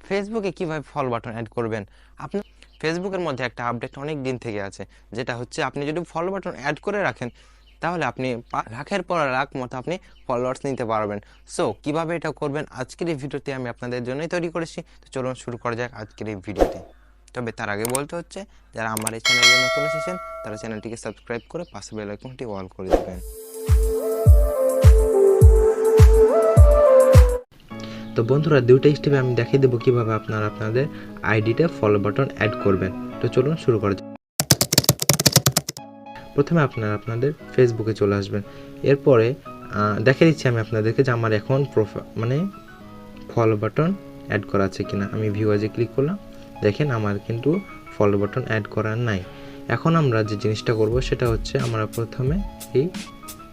ফেসবুকে কিভাবে follow button add করবেন। আপনার ফেসবুকের মধ্যে একটা আপডেট অনেক দিন থেকে আছে, যেটা হচ্ছে আপনি যদি ফলো বাটন অ্যাড করে রাখেন তাহলে আপনি লাখের পর লাখ মতো আপনি ফলোয়ার্স নিতে পারবেন। সো কিভাবে এটা করবেন আজকের এই ভিডিওতে আমি আপনাদের জন্যই তৈরি করেছি। তো চলুন শুরু করা যাক আজকের এই ভিডিওতে। তবে তার আগে বলতে হচ্ছে, যারা আমার এই চ্যানেলে নতুন এসেছেন তারা চ্যানেলটিকে সাবস্ক্রাইব করে পাশে বেল আইকনটি অল করে দেবেন। তো বন্ধুরা, দুইটা স্টেপে আমি দেখিয়ে দেবো কিভাবে আপনারা আপনাদের আইডিতে ফলো বাটন অ্যাড করবেন। তো চলুন শুরু করা যাক। প্রথমে আপনারা আপনাদের ফেসবুকে চলে আসবেন। এরপরে দেখিয়ে দিচ্ছি আমি আপনাদেরকে যে আমার এখন ফলো বাটন অ্যাড করা আছে কিনা। আমি ভিউয়াজে ক্লিক করলাম, দেখেন আমার কিন্তু ফলো বাটন অ্যাড করা নাই। এখন আমরা যে জিনিসটা করব সেটা হচ্ছে আমরা প্রথমে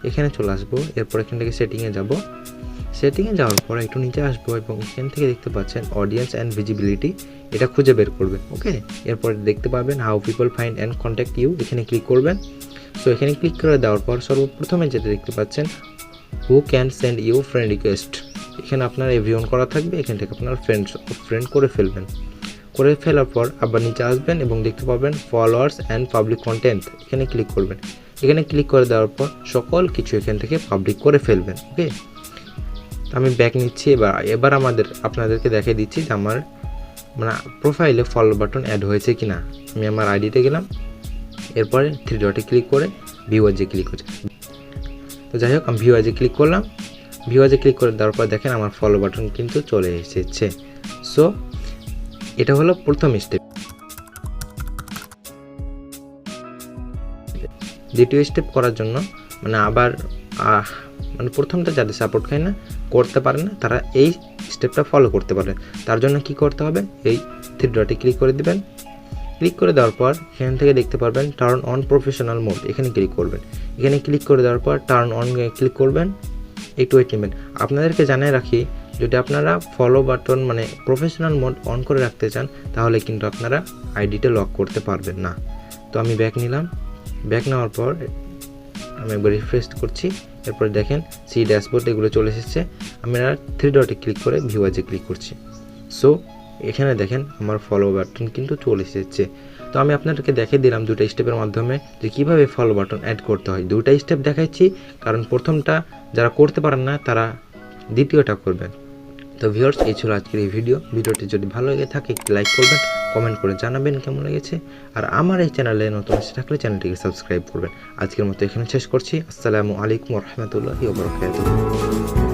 এখানে চলে আসবো। এরপর এখান থেকে সেটিংয়ে যাব। সেটিংয়ে যাওয়ার পর একটু নিচে আসবো এবং এখান থেকে দেখতে পাচ্ছেন অডিয়েন্স অ্যান্ড ভিজিবিলিটি, এটা খুঁজে বের করবেন। ওকে, এরপর দেখতে পাবেন how people find and contact you, এখানে ক্লিক করবেন। সো এখানে ক্লিক করে দেওয়ার পর সর্বপ্রথমে যেটা দেখতে পাচ্ছেন who can send you friend request, এখানে আপনার এভরিওয়ান করা থাকবে। এখান থেকে আপনার ফ্রেন্ড করে ফেলবেন। করে ফেলার পর আবার নিচে আসবেন এবং দেখতে পাবেন ফলোয়ার্স অ্যান্ড পাবলিক কন্টেন্ট, এখানে ক্লিক করবেন। এখানে ক্লিক করে দেওয়ার পর সকল কিছু এখান থেকে পাবলিক করে ফেলবেন। ওকে, আমি ব্যাক নিচ্ছি। এবার আপনাদেরকে দেখিয়ে দিচ্ছি যে আমার প্রোফাইলে ফলো বাটন অ্যাড হয়েছে কিনা। আমি আমার আইডিতে গেলাম, এরপরে 3 ডটে ক্লিক করে ভিউয়াজে ক্লিক করছি। তো যাই হোক, আমি ভিউয়াজে ক্লিক করলাম। ভিউয়াজে ক্লিক করে দেওয়ার পর দেখেন আমার ফলো বাটন কিন্তু চলে এসেছে। সো এটা হলো প্রথম স্টেপ। দ্বিতীয় স্টেপ করার জন্য আবার প্রথমটা যাদের সাপোর্ট খায় না, করতে পারে না, তারা এই স্টেপটা ফলো করতে পারে। তার জন্য কি করতে হবে, এই 3 ডটে ক্লিক করে দিবেন। ক্লিক করে দেওয়ার পর এখান থেকে দেখতে পারবেন টার্ন অন প্রফেশনাল মোড, এখানে ক্লিক করবেন। এখানে ক্লিক করে দেওয়ার পর টার্ন অন ক্লিক করবেন। একটু ওয়েট নেবেন। আপনাদেরকে জানিয়ে রাখি, যদি আপনারা follow button professional mode on করে রাখতে চান তাহলে কিন্তু আপনারা আইডিটা লক করতে পারবেন না। তো আমি ব্যাক নিলাম। ব্যাক নেওয়ার পর আমি একবার রিফ্রেশ করছি। এরপর দেখেন সি ড্যাশবোর্ড এগুলো চলে এসেছে। আমি 3 ডটে ক্লিক করে ভিউয়াজে ক্লিক করছি। সো এখানে দেখেন আমার ফলো বাটন কিন্তু চলে এসেছে। তো আমি আপনাদেরকে দেখিয়ে দিলাম দুটো স্টেপের মাধ্যমে যে কীভাবে ফলো বাটন অ্যাড করতে হয়। দুটো স্টেপ দেখাচ্ছি, কারণ প্রথমটা যারা করতে পারেন না তারা দ্বিতীয়টা করবেন। তো ভিউয়ার্স, এই ছিল আজকের এই ভিডিওটি যদি ভালো লেগে থাকে একটু লাইক করবেন, কমেন্ট করে জানাবেন কেমন লেগেছে। আর আমার এই চ্যানেলে নতুন এসে থাকলে চ্যানেলটিকে সাবস্ক্রাইব করবেন। আজকের মতো এখানে শেষ করছি। আসসালামু আলাইকুম ওয়া রাহমাতুল্লাহি ওয়া বারাকাতুহু।